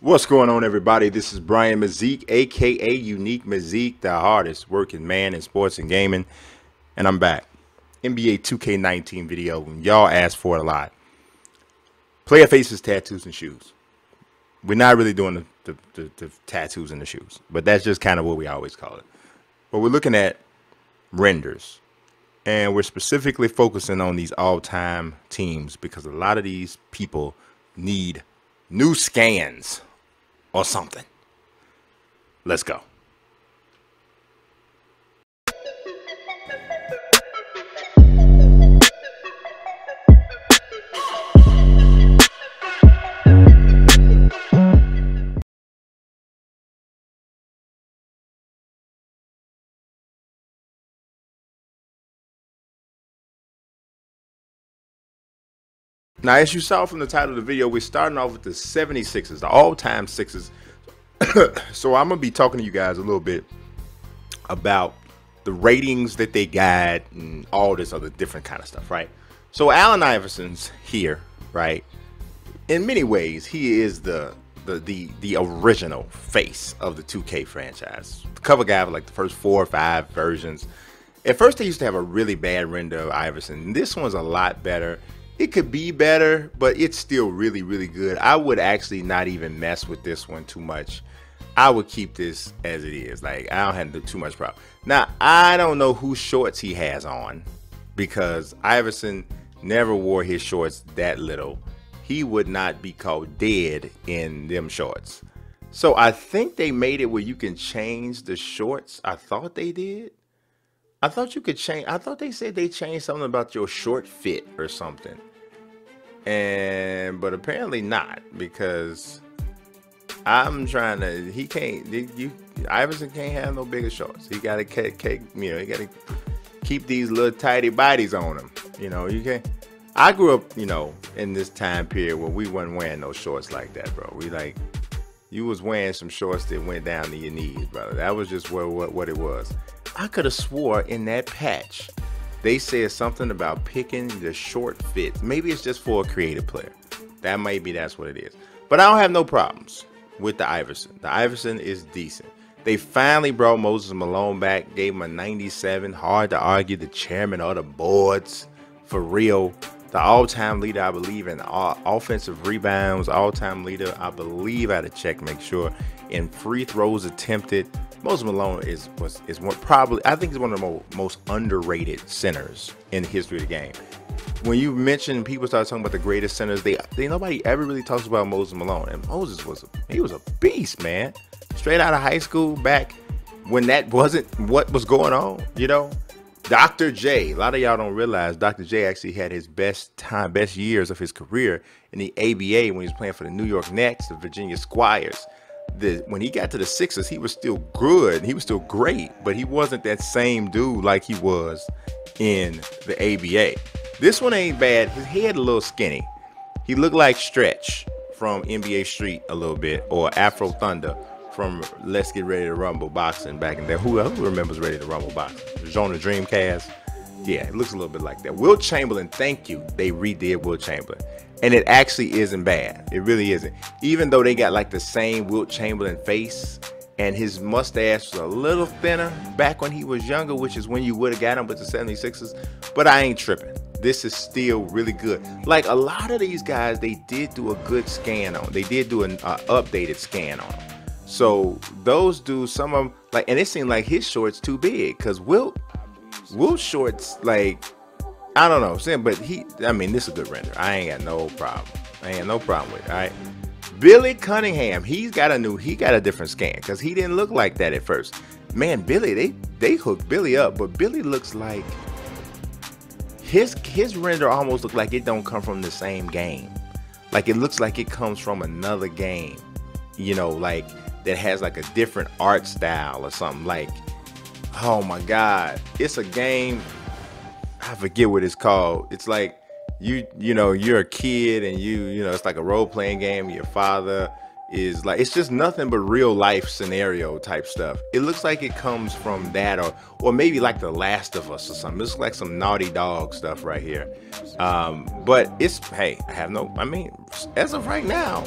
What's going on, everybody? This is Brian Mazique, aka Unique Mazique, the hardest working man in sports and gaming, and I'm back. NBA 2K19 video, and y'all asked for it a lot. Player faces, tattoos, and shoes. We're not really doing the tattoos and the shoes, but that's just kind of what we always call it. But we're looking at renders, and we're specifically focusing on these all-time teams because a lot of these people need new scans or something. Let's go. Now, as you saw from the title of the video, we're starting off with the 76ers, the all-time Sixers. So I'm going to be talking to you guys a little bit about the ratings that they got and all this other different kind of stuff, right? So Allen Iverson's here, right? In many ways, he is the original face of the 2K franchise. The cover guy for like the first 4 or 5 versions. At first, they used to have a really bad render of Iverson. This one's a lot better. It could be better, but it's still really, really good. I would actually not even mess with this one too much. I would keep this as it is. Like, I don't have to do too much problem. Now, I don't know whose shorts he has on because Iverson never wore his shorts that little. He would not be called dead in them shorts. So I think they made it where you can change the shorts. I thought they did. I thought you could change. I thought they said they changed something about your short fit or something. But apparently not, because I'm trying to. He can't. Iverson can't have no bigger shorts. He got to he got to keep these little tidy bodies on him. You can't. I grew up, in this time period where we wasn't wearing no shorts like that, bro. You was wearing some shorts that went down to your knees, brother. That was just what it was. I could have swore in that patch they said something about picking the short fit. Maybe it's just for a creative player. That's what it is. But I don't have no problems with the Iverson. The Iverson is decent. They finally brought Moses Malone back, gave him a 97. Hard to argue, the chairman of the boards, for real. The all-time leader, I believe, in offensive rebounds. All-time leader, I believe, I had to check, make sure. In free throws attempted, Moses Malone is one, probably, I think he's one of the most underrated centers in the history of the game. When you mention, people start talking about the greatest centers, nobody ever really talks about Moses Malone. And Moses was a beast, man. Straight out of high school, back when that wasn't what was going on, Dr. J, a lot of y'all don't realize Dr. J actually had his best years of his career in the ABA when he was playing for the New York Knicks, the Virginia Squires. When he got to the Sixers, he was still good. He was still great, but he wasn't that same dude like he was in the ABA. This one ain't bad. His head a little skinny. He looked like Stretch from NBA Street a little bit, or Afro Thunder from Let's Get Ready to Rumble boxing back in there. Who remembers Ready to Rumble boxing? It was on the Dreamcast. Yeah, it looks a little bit like that. Wilt Chamberlain, thank you. They redid Wilt Chamberlain. And it actually isn't bad. It really isn't. Even though they got like the same Wilt Chamberlain face, and his mustache was a little thinner back when he was younger, which is when you would have got him with the 76ers. But I ain't tripping. This is still really good. Like a lot of these guys, they did do a good scan on. They did do an updated scan on them. So those dudes, some of them, and it seemed like his shorts too big, because Wilt's shorts, I don't know, but this is a good render. I ain't got no problem. With it. All right. Billy Cunningham, he got a different scan because he didn't look like that at first. Man, Billy, they hooked Billy up, but Billy looks like his render almost look like it don't come from the same game. Like it looks like it comes from another game, that has like a different art style or something. Like, oh my God, it's a game. I forget what it's called. It's like you're a kid and it's like a role-playing game. Your father is like, it's just nothing but real life scenario type stuff. It looks like it comes from that, or maybe like The Last of Us or something. This looks like some Naughty Dog stuff right here. But it's, hey, as of right now,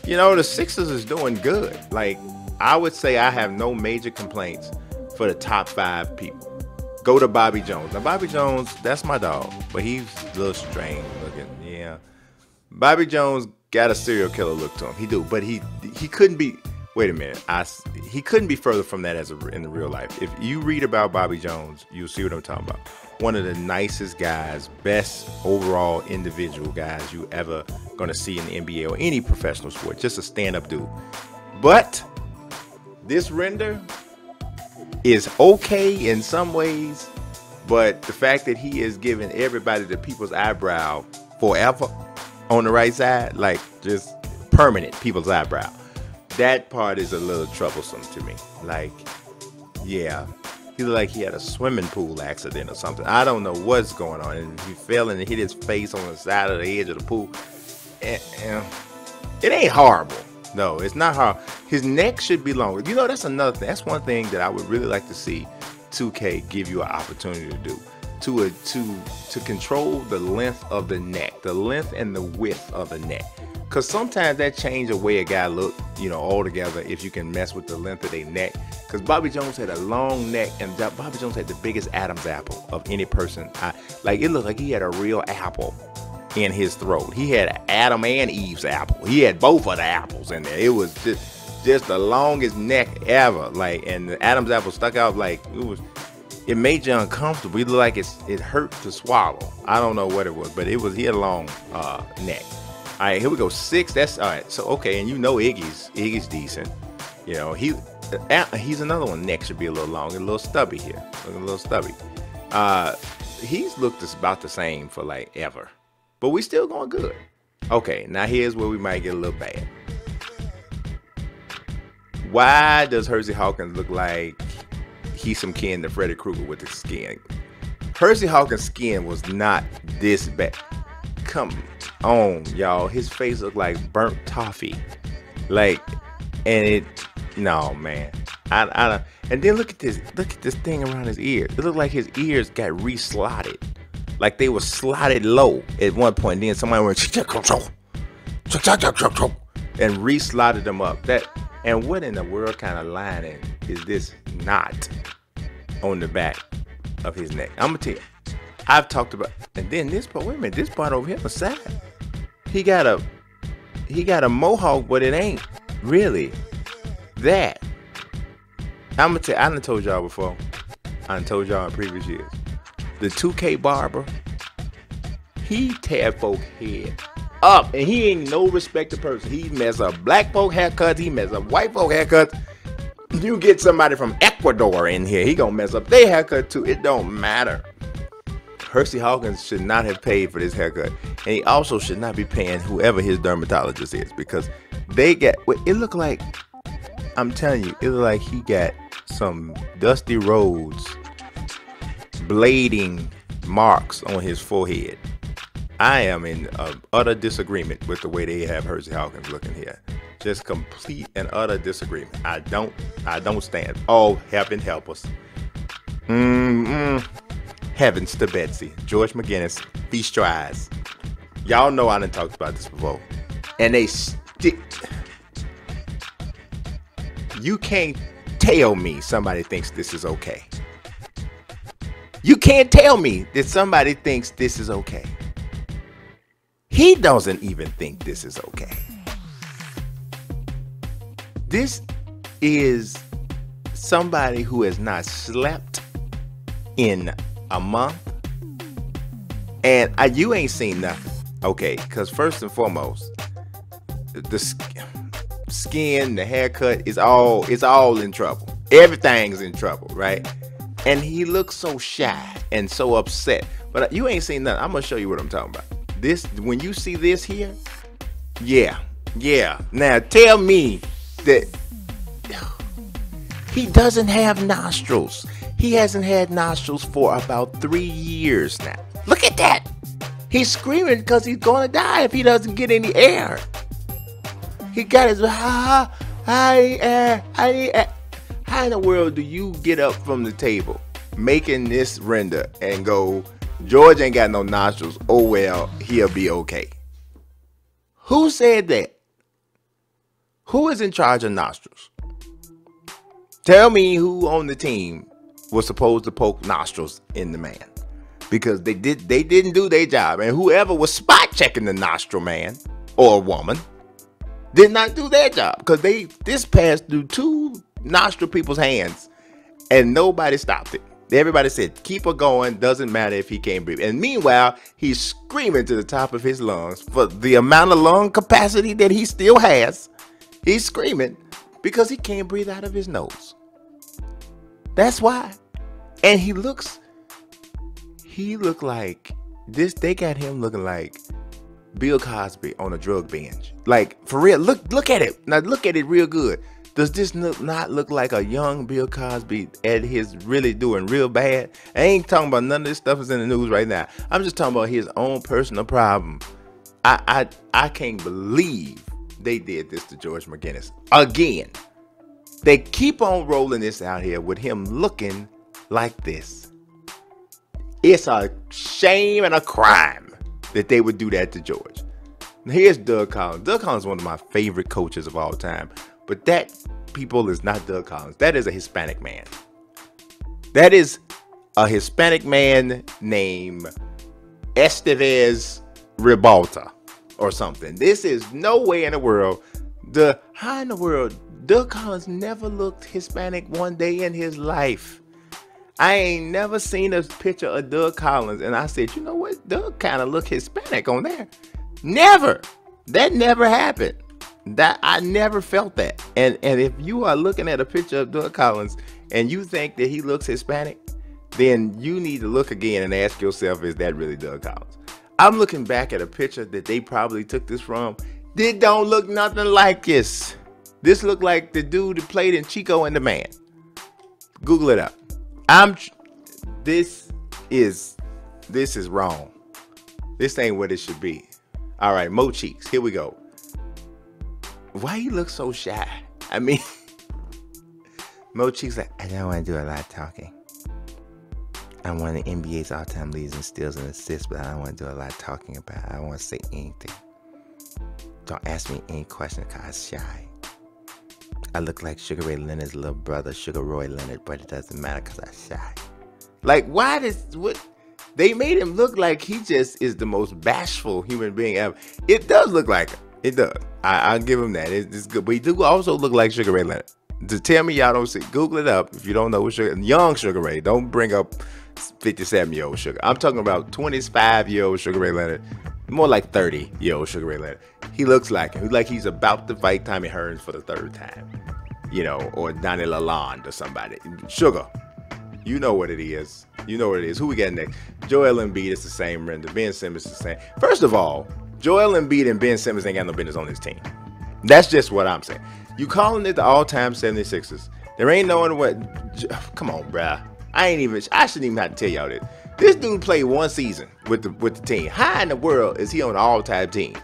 the Sixers is doing good. Like, I would say I have no major complaints for the top 5 people. Go to Bobby Jones. Now, Bobby Jones, that's my dog, but he's a little strange looking. Yeah. Bobby Jones got a serial killer look to him. He do, but he couldn't be. Wait a minute. He couldn't be further from that in the real life. If you read about Bobby Jones, you'll see what I'm talking about. One of the nicest guys, best overall individual guys you ever gonna see in the NBA or any professional sport. Just a stand-up dude. But this render is okay in some ways, but the fact that he is giving everybody the people's eyebrow forever on the right side, like just permanent people's eyebrow, that part is a little troublesome to me. Like, yeah, he looked like he had a swimming pool accident or something. I don't know what's going on, and he fell and hit his face on the side of the edge of the pool. And it ain't horrible. No, it's not hard. His neck should be longer. That's another thing. That's one thing that I would really like to see 2K give you an opportunity to do. To control the length of the neck, the length and the width of the neck. Because sometimes that change the way a guy look, altogether, if you can mess with the length of their neck. Because Bobby Jones had a long neck, and Bobby Jones had the biggest Adam's apple of any person. It looked like he had a real apple in his throat. He had Adam and Eve's apple. He had both of the apples in there. It was just the longest neck ever. And the Adam's apple stuck out it made you uncomfortable. It looked like it hurt to swallow. I don't know what it was, but he had a long neck. All right, here we go. 6. That's all right. So okay, and Iggy's decent. He's another one. Neck should be a little long, a little stubby here. Looking a little stubby. He's looked about the same for ever, but we still going good. Okay, now here's where we might get a little bad. Why does Hersey Hawkins look like he's some kin to Freddy Krueger with his skin? Hersey Hawkins' skin was not this bad. Come on, y'all. His face looked like burnt toffee. No, man. I and then look at this thing around his ear. It looked like his ears got re-slotted. Like they were slotted low at one point. Then somebody went and re-slotted them up. And what in the world kind of lining is this knot on the back of his neck? I'm gonna tell you. I've talked about, and then this part. Wait a minute, this part over here on the side. He got a mohawk, but it ain't really that. I'm gonna tell you. I done told y'all before. I done told y'all in previous years. The 2K barber, he tear folk head up, and he ain't no respected person. He mess up black folk haircuts. He mess up white folk haircuts. You get somebody from Ecuador in here, he gonna mess up their haircut too. It don't matter. Hersey Hawkins should not have paid for this haircut, and he also should not be paying whoever his dermatologist is, because it looked like, I'm telling you, it looked like he got some Dusty Rhodes blading marks on his forehead. I am in utter disagreement with the way they have Hersey Hawkins looking here. Just complete and utter disagreement. I don't stand. Oh, heaven help us. Heavens to Betsy. George McGinnis, feast your eyes. Y'all know I done talked about this before. And they stick. You can't tell me somebody thinks this is okay. You can't tell me that somebody thinks this is okay. He doesn't even think this is okay. This is somebody who has not slept in a month, and you ain't seen nothing, okay? Because first and foremost, the skin, the haircut is all in trouble. Everything's in trouble, right? And he looks so shy and so upset. But you ain't seen nothing. I'm gonna show you what I'm talking about. This, when you see this here, yeah. Now tell me that he doesn't have nostrils. He hasn't had nostrils for about 3 years now. Look at that. He's screaming because he's going to die if he doesn't get any air. He got his, how in the world do you get up from the table making this render and go, George ain't got no nostrils, oh well, he'll be okay? Who said that? Who is in charge of nostrils? Tell me who on the team was supposed to poke nostrils in the man, because they didn't do their job, and whoever was spot checking the nostril man or woman did not do their job, because this passed through 2 nostril people's hands and nobody stopped it. Everybody said, keep her going, doesn't matter if he can't breathe. And meanwhile, he's screaming to the top of his lungs for the amount of lung capacity that he still has. He's screaming because he can't breathe out of his nose. That's why. And he looked like this. They got him looking like Bill Cosby on a drug binge. Like, for real, look at it. Now look at it real good. Does this not look like a young Bill Cosby at his really doing real bad? I ain't talking about none of this stuff is in the news right now. I'm just talking about his own personal problem. I can't believe they did this to George McGinnis again. They keep on rolling this out here with him looking like this. It's a shame and a crime that they would do that to George. Here's Doug Collins. Doug Collins is one of my favorite coaches of all time. But that, people, is not Doug Collins. That is a Hispanic man. That is a Hispanic man named Estevez Ribalta or something. This is no way in the world. How in the world? Doug Collins never looked Hispanic one day in his life. I ain't never seen a picture of Doug Collins and I said, you know what? Doug kind of look Hispanic on there. Never. That never happened. That I never felt that. And if you are looking at a picture of Doug Collins and you think that he looks Hispanic, then you need to look again and ask yourself, is that really Doug Collins? I'm looking back at a picture that they probably took this from. This don't look nothing like this. This looked like the dude that played in Chico and the Man. Google it up. This is wrong. This ain't what it should be. All right, Mo Cheeks. Here we go. Why you look so shy? I mean, Mo Cheeks like, I don't want to do a lot of talking. I'm one of the NBA's all-time leaders in steals and assists, but I don't want to do a lot of talking about it. I don't want to say anything. Don't ask me any questions because I'm shy. I look like Sugar Ray Leonard's little brother, Sugar Roy Leonard, but it doesn't matter because I'm shy. Like, what? They made him look like he just is the most bashful human being ever. It does look like it. It does. I'll give him that. It's good. But he do also look like Sugar Ray Leonard. To tell me y'all don't see, Google it up if you don't know what young Sugar Ray. Don't bring up 57-year-old Sugar. I'm talking about 25-year-old Sugar Ray Leonard. More like 30-year-old Sugar Ray Leonard. He looks like him. Like he's about to fight Tommy Hearns for the 3rd time. You know, or Donnie Lalonde or somebody. Sugar. You know what it is. You know what it is. Who we got next? Joel Embiid is the same render. Ben Simmons is the same. First of all, Joel Embiid and Ben Simmons ain't got no business on this team. That's just what I'm saying. You calling it the all-time 76ers. There ain't knowing what. Come on, bruh. I shouldn't even have to tell y'all this. This dude played 1 season with the team. How in the world is he on the all-time team?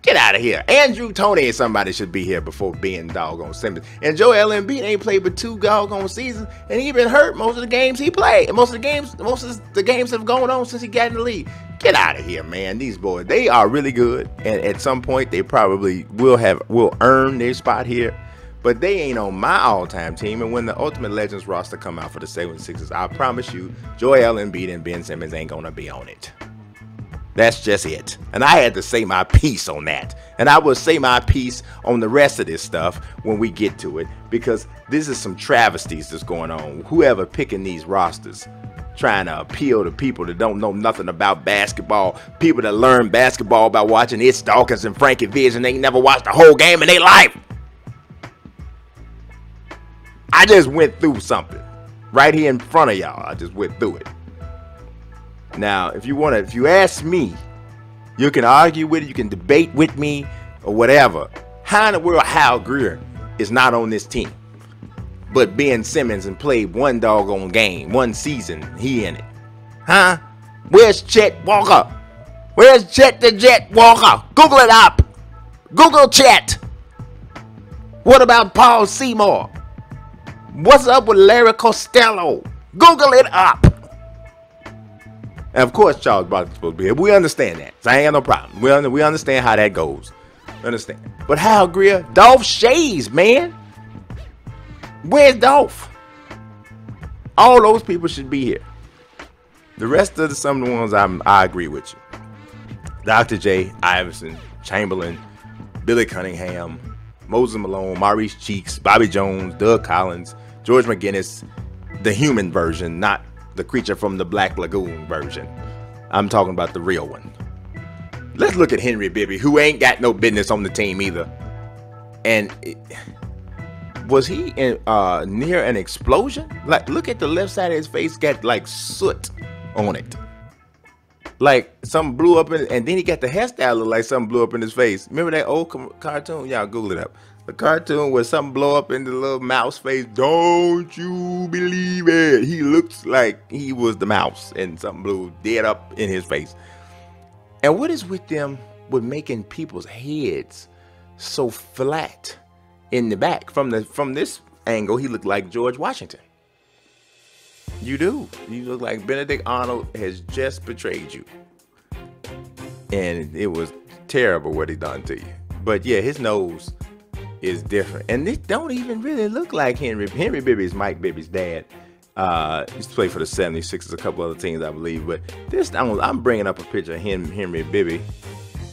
Get out of here. Andrew Toney and somebody should be here before Ben doggone Simmons. And Joel Embiid ain't played but 2 doggone seasons, and he been hurt most of the games he played. Most of the games have gone on since he got in the league. Get out of here, man. These boys, they are really good, and at some point they probably will earn their spot here. But they ain't on my all-time team. And when the Ultimate Legends roster come out for the 76ers, I promise you, Joel Embiid and Ben Simmons ain't gonna be on it. That's just it. And I had to say my piece on that. And I will say my piece on the rest of this stuff when we get to it, because this is some travesties that's going on. Whoever picking these rosters, trying to appeal to people that don't know nothing about basketball, people that learn basketball by watching Itch Dawkins and Frankie Vision. They never watched the whole game in their life. I just went through something right here in front of y'all. I just went through it. Now, if you ask me, you can argue with it, you can debate with me, or whatever. How in the world Hal Greer is not on this team? But Ben Simmons and played 1 doggone game, 1 season, he in it. Huh? Where's Chet Walker? Where's Chet the Jet Walker? Google it up. Google Chet. What about Paul Seymour? What's up with Larry Costello? Google it up. And of course, Charles Barkley's supposed to be here. We understand that. So I ain't got no problem. We understand how that goes. Understand? But Hal Greer, Dolph Shays, man. Where's Dolph? All those people should be here. The rest of some of the ones I agree with you. Dr. J, Iverson, Chamberlain, Billy Cunningham, Moses Malone, Maurice Cheeks, Bobby Jones, Doug Collins, George McGinnis, the human version, not the creature from the Black Lagoon version. I'm talking about the real one. Let's look at Henry Bibby, who ain't got no business on the team either. And was he in, near an explosion? Like, look at the left side of his face, got like soot on it. Like something blew up in, and then he got the hairstyle look like something blew up in his face. Remember that old cartoon? Y'all Google it up. The cartoon where something blow up in the little mouse face. Don't you believe it? He looks like he was the mouse, and something blew dead up in his face. And what is with them with making people's heads so flat in the back? From this angle, he looked like George Washington. You do. You look like Benedict Arnold has just betrayed you. And it was terrible what he done to you. But yeah, his nose is different. And this don't even really look like Henry. Henry Bibby is Mike Bibby's dad. He used to play for the 76ers, a couple other teams, I believe. But this, I'm bringing up a picture of Henry Bibby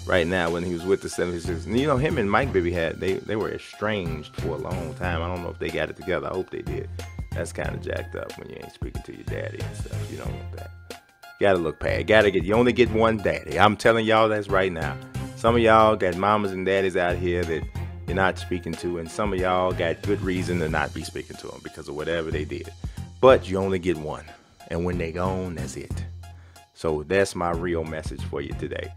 right now when he was with the 76ers. And you know, him and Mike Bibby they were estranged for a long time. I don't know if they got it together. I hope they did. That's kind of jacked up when you ain't speaking to your daddy and stuff. You don't want that. Gotta look past. You only get one daddy. I'm telling y'all that's right now. Some of y'all got mamas and daddies out here that you're not speaking to, and some of y'all got good reason to not be speaking to them because of whatever they did. But you only get one, and when they gone, that's it. So that's my real message for you today.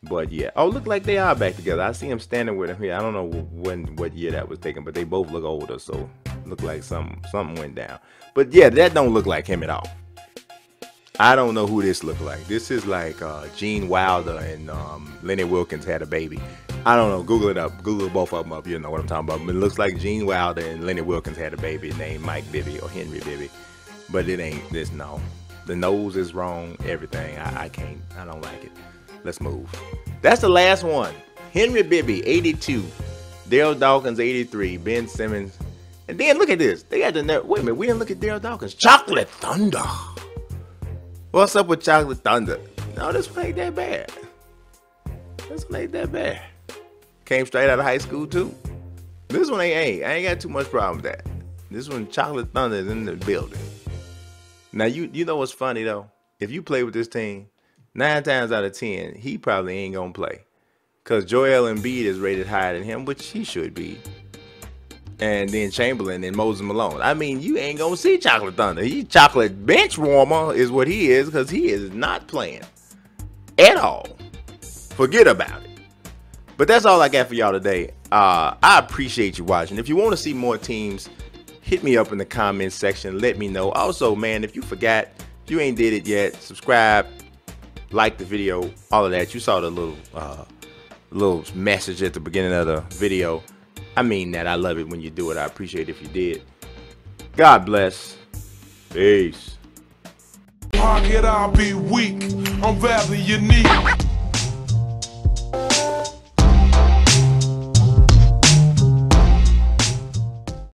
But yeah, oh, look like they are back together. I see him standing with him here. I don't know what year that was taken, but they both look older, so look like something went down. But yeah, that don't look like him at all. I don't know who this look like. This is like Gene Wilder and Lenny Wilkins had a baby. I don't know. Google it up. Google both of them up. You know what I'm talking about. But it looks like Gene Wilder and Lenny Wilkins had a baby named Mike Bibby or Henry Bibby. But it ain't this. No, the nose is wrong. Everything. I can't. I don't like it. Let's move. That's the last one. Henry Bibby, 82. Daryl Dawkins, 83. Ben Simmons. And then look at this. They got the nerve. Wait a minute. We didn't look at Daryl Dawkins. Chocolate Thunder. What's up with Chocolate Thunder? No, this one ain't that bad. This one ain't that bad. Came straight out of high school too. This one ain't. I ain't got too much problem with that. This one, Chocolate Thunder, is in the building. Now you know what's funny though? If you play with this team, 9 times out of 10, he probably ain't gonna play. Cause Joel Embiid is rated higher than him, which he should be. And then Chamberlain and Moses Malone. I mean, you ain't gonna see Chocolate Thunder. He chocolate bench warmer is what he is, because he is not playing at all. Forget about it. But that's all I got for y'all today. I appreciate you watching. If you want to see more teams, hit me up in the comments section. Let me know. Also, man, if you forgot, if you ain't did it yet, subscribe, like the video, all of that. You saw the little message at the beginning of the video. I mean that. I love it when you do it. I appreciate it if you did. God bless. Peace. I'll be weak. I'm very unique.